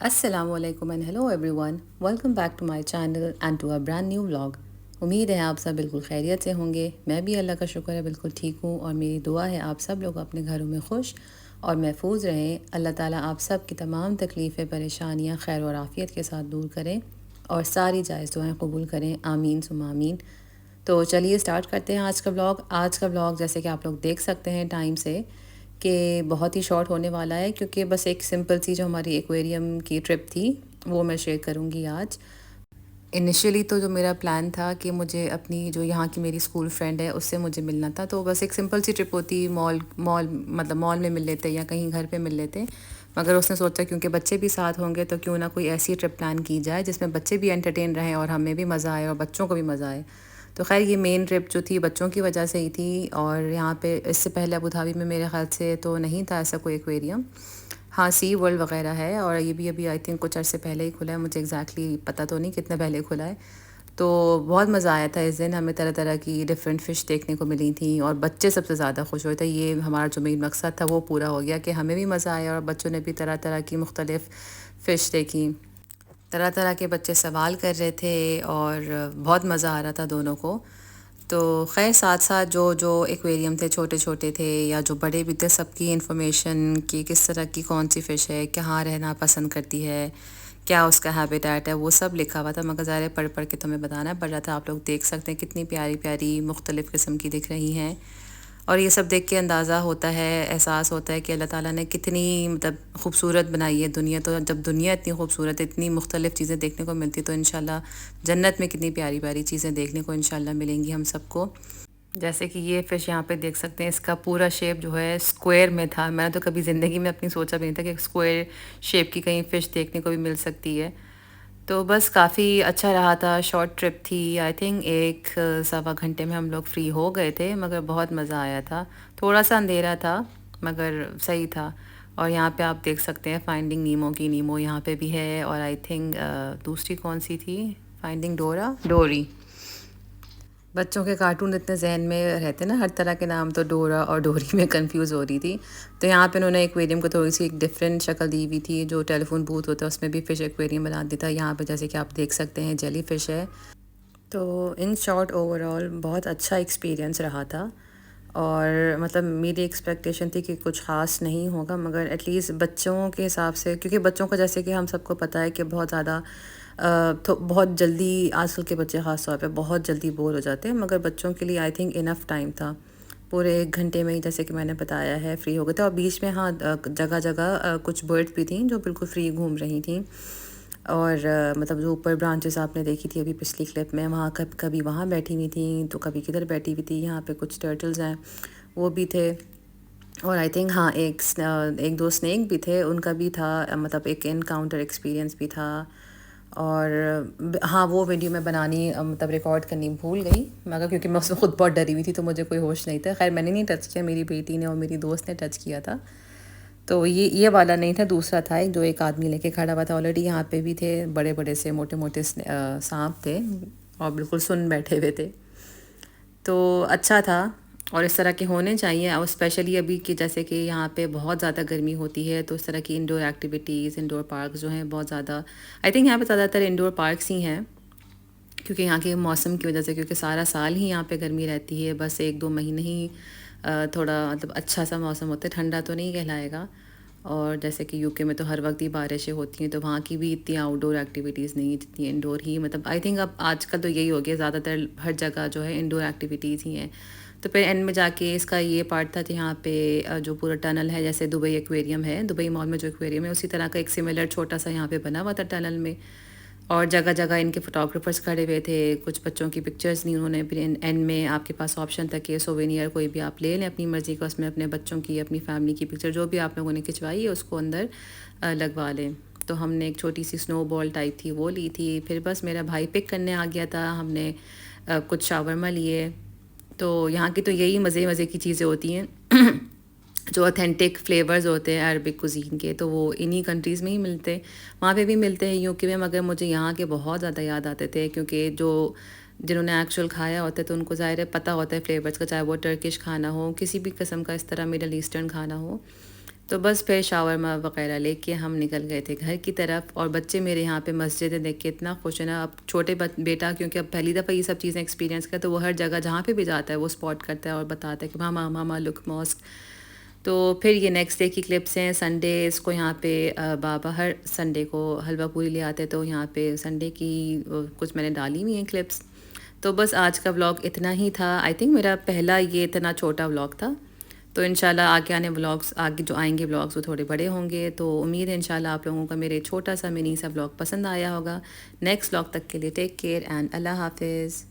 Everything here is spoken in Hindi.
Assalamualaikum and hello everyone. Welcome back to my channel and to a brand new vlog. उम्मीद है आप सब बिल्कुल खैरियत से होंगे। मैं भी अल्लाह का शुक्र है बिल्कुल ठीक हूँ और मेरी दुआ है आप सब लोग अपने घरों में खुश और महफूज रहें। अल्लाह ताला आप सब की तमाम तकलीफ़ें परेशानियाँ खैर और आफ़ियत के साथ दूर करें और सारी जायज़ दुआएं कबूल करें। आमीन सुम्मा आमीन। तो चलिए स्टार्ट करते हैं आज का व्लॉग। आज का व्लॉग जैसे कि आप लोग देख सकते हैं टाइम से कि बहुत ही शॉर्ट होने वाला है, क्योंकि बस एक सिंपल सी जो हमारी एक्वेरियम की ट्रिप थी वो मैं शेयर करूँगी आज। इनिशियली तो जो मेरा प्लान था कि मुझे अपनी जो यहाँ की मेरी स्कूल फ्रेंड है उससे मुझे मिलना था, तो बस एक सिंपल सी ट्रिप होती, मॉल मॉल मतलब मॉल में मिल लेते या कहीं घर पे मिल लेते। मगर उसने सोचा क्योंकि बच्चे भी साथ होंगे तो क्यों ना कोई ऐसी ट्रिप प्लान की जाए जिसमें बच्चे भी एंटरटेन रहें और हमें भी मज़ा आए और बच्चों को भी मज़ा आए। तो खैर ये मेन ट्रिप जो थी बच्चों की वजह से ही थी। और यहाँ पे इससे पहले अबू धाबी में मेरे ख्याल से तो नहीं था ऐसा कोई एक्वेरियम। हाँ, सी वर्ल्ड वगैरह है और ये भी अभी आई थिंक कुछ अरसे पहले ही खुला है, मुझे एग्जैक्टली पता तो नहीं कितने पहले खुला है। तो बहुत मज़ा आया था इस दिन, हमें तरह तरह की डिफरेंट फ़िश देखने को मिली थी और बच्चे सबसे ज़्यादा खुश हुए थे। ये हमारा जो मेन मकसद था वो पूरा हो गया कि हमें भी मज़ा आया और बच्चों ने भी तरह तरह की मुख्तलिफ़ फ़िश देखी। तरह तरह के बच्चे सवाल कर रहे थे और बहुत मज़ा आ रहा था दोनों को। तो खैर साथ साथ जो जो एक्वेरियम थे छोटे छोटे थे या जो बड़े भी थे, सबकी इन्फॉर्मेशन कि किस तरह की कौन सी फ़िश है, कहाँ रहना पसंद करती है, क्या उसका हैबिटेट है, वो सब लिखा हुआ था। मगर ज़ाहिर पढ़ पढ़ के तुम्हें बताना पड़ रहा था। आप लोग देख सकते हैं कितनी प्यारी प्यारी मुख्तलिफ़ किस्म की दिख रही हैं। और ये सब देख के अंदाज़ा होता है, एहसास होता है कि अल्लाह ताला ने कितनी मतलब खूबसूरत बनाई है दुनिया। तो जब दुनिया इतनी खूबसूरत है, इतनी मुख्तलिफ़ चीज़ें देखने को मिलती, तो इंशाल्लाह जन्नत में कितनी प्यारी प्यारी चीज़ें देखने को इंशाल्लाह मिलेंगी हम सबको। जैसे कि ये फ़िश यहाँ पे देख सकते हैं, इसका पूरा शेप जो है स्क्वायर में था। मैंने तो कभी ज़िंदगी में अपनी सोचा भी नहीं था कि स्क्वायर शेप की कहीं फ़िश देखने को भी मिल सकती है। तो बस काफ़ी अच्छा रहा था, शॉर्ट ट्रिप थी। आई थिंक एक सवा घंटे में हम लोग फ्री हो गए थे, मगर बहुत मज़ा आया था। थोड़ा सा अंधेरा था मगर सही था। और यहाँ पे आप देख सकते हैं फाइंडिंग नीमो की नीमो यहाँ पे भी है। और आई थिंक दूसरी कौन सी थी, फाइंडिंग डोरा डोरी। बच्चों के कार्टून इतने जहन में रहते ना, हर तरह के नाम, तो डोरा और डोरी में कंफ्यूज हो रही थी। तो यहाँ पे उन्होंने एक्वेरियम को थोड़ी सी एक डिफरेंट शक्ल दी हुई थी। जो टेलीफोन बूथ होता है उसमें भी फ़िश एक्वेरियम बना दिया था। यहाँ पे जैसे कि आप देख सकते हैं जेली फ़िश है। तो इन शॉर्ट ओवरऑल बहुत अच्छा एक्सपीरियंस रहा था। और मतलब मेरी एक्सपेक्टेशन थी कि कुछ ख़ास नहीं होगा, मगर एटलीस्ट बच्चों के हिसाब से, क्योंकि बच्चों का जैसे कि हम सबको पता है कि बहुत ज़्यादा तो बहुत जल्दी आजकल के बच्चे ख़ास तौर पे बहुत जल्दी बोर हो जाते हैं। मगर बच्चों के लिए आई थिंक इनफ टाइम था। पूरे 1 घंटे में ही जैसे कि मैंने बताया है फ्री हो गए थे। और बीच में हाँ जगह जगह कुछ बर्ड्स भी थी जो बिल्कुल फ्री घूम रही थी। और मतलब जो ऊपर ब्रांचेस आपने देखी थी अभी पिछली क्लिप में, वहाँ कभी वहाँ बैठी हुई थी तो कभी किधर बैठी हुई थी। यहाँ पे कुछ टर्टल्स हैं वो भी थे। और आई थिंक हाँ एक दो स्नेक भी थे, उनका भी था, मतलब एक इनकाउंटर एक्सपीरियंस भी था। और हाँ वो वीडियो मैं बनानी मतलब रिकॉर्ड करनी भूल गई, मगर क्योंकि मैं उसमें खुद बहुत डरी हुई थी तो मुझे कोई होश नहीं था। खैर मैंने नहीं टच किया, मेरी बेटी ने और मेरी दोस्त ने टच किया था। तो ये वाला नहीं था, दूसरा था एक, जो एक आदमी लेके खड़ा हुआ था। ऑलरेडी यहाँ पे भी थे बड़े बड़े से मोटे मोटे सांप थे और बिल्कुल सुन बैठे हुए थे। तो अच्छा था और इस तरह के होने चाहिए। और स्पेशली अभी कि जैसे कि यहाँ पे बहुत ज़्यादा गर्मी होती है, तो इस तरह की इंडोर एक्टिविटीज़, इंडोर पार्क्स जो हैं बहुत ज़्यादा, आई थिंक यहाँ पे ज़्यादातर इंडोर पार्क्स ही हैं, क्योंकि यहाँ के मौसम की वजह से, क्योंकि सारा साल ही यहाँ पे गर्मी रहती है। बस 1-2 महीने ही थोड़ा मतलब अच्छा सा मौसम होता है, ठंडा तो नहीं कहलाएगा। और जैसे कि यूके में तो हर वक्त ही बारिशें होती हैं, तो वहाँ की भी इतनी आउटडोर एक्टिविटीज़ नहीं है जितनी इंडोर ही, मतलब आई थिंक अब आजकल तो यही हो गया, ज़्यादातर हर जगह जो है इंडोर एक्टिविटीज़ ही हैं। तो फिर एंड में जाके इसका ये पार्ट था कि यहाँ पे जो पूरा टनल है, जैसे दुबई एक्वेरियम है, दुबई मॉल में जो एक्वेरियम है उसी तरह का एक सिमिलर छोटा सा यहाँ पे बना हुआ था टनल में। और जगह जगह इनके फ़ोटोग्राफर्स खड़े हुए थे, कुछ बच्चों की पिक्चर्स ली उन्होंने। फिर एंड में आपके पास ऑप्शन था कि सोवेनियर कोई भी आप ले लें अपनी मर्ज़ी का, उसमें अपने बच्चों की, अपनी फैमिली की पिक्चर जो भी आप लोगों ने खिंचवाई है उसको अंदर लगवा लें। तो हमने एक छोटी सी स्नो बॉल टाइप थी वो ली थी। फिर बस मेरा भाई पिक करने आ गया था, हमने कुछ शावरमा लिए। तो यहाँ की तो यही मज़े मज़े की चीज़ें होती हैं जो ऑथेंटिक फ्लेवर्स होते हैं अरबिक कुज़ीन के, तो वो इन्हीं कंट्रीज़ में ही मिलते हैं। वहाँ पे भी मिलते हैं यूके में, मगर मुझे यहाँ के बहुत ज़्यादा याद आते थे, क्योंकि जो जिन्होंने एक्चुअल खाया होता है तो उनको ज़ाहिर है पता होता है फ्लेवर्स का, चाहे वो टर्किश खाना हो, किसी भी किस्म का इस तरह मिडल ईस्टर्न खाना हो। तो बस फिर शावरमा वगैरह लेके हम निकल गए थे घर की तरफ। और बच्चे मेरे यहाँ पे मस्जिद देख के इतना खुश है ना। अब छोटे बेटा क्योंकि अब पहली दफ़ा ये सब चीज़ें एक्सपीरियंस कर, तो वो हर जगह जहाँ पे भी जाता है वो स्पॉट करता है और बताता है कि मामा मामा लुक मॉस्क। तो फिर ये नेक्स्ट डे की क्लिप्स हैं। संडे इसको यहाँ पे बाबा हर संडे को हलवा पूरी ले आते, तो यहाँ पे संडे की कुछ मैंने डाली हुई हैं क्लिप्स। तो बस आज का व्लॉग इतना ही था। आई थिंक मेरा पहला ये इतना छोटा व्लॉग था। तो इंशाल्लाह आगे आने व्लॉग्स, आगे जो आएंगे व्लॉग्स वो थोड़े बड़े होंगे। तो उम्मीद है इंशाल्लाह आप लोगों का मेरे छोटा सा मिनी सा व्लॉग पसंद आया होगा। नेक्स्ट व्लॉग तक के लिए टेक केयर एंड अल्लाह हाफिज़।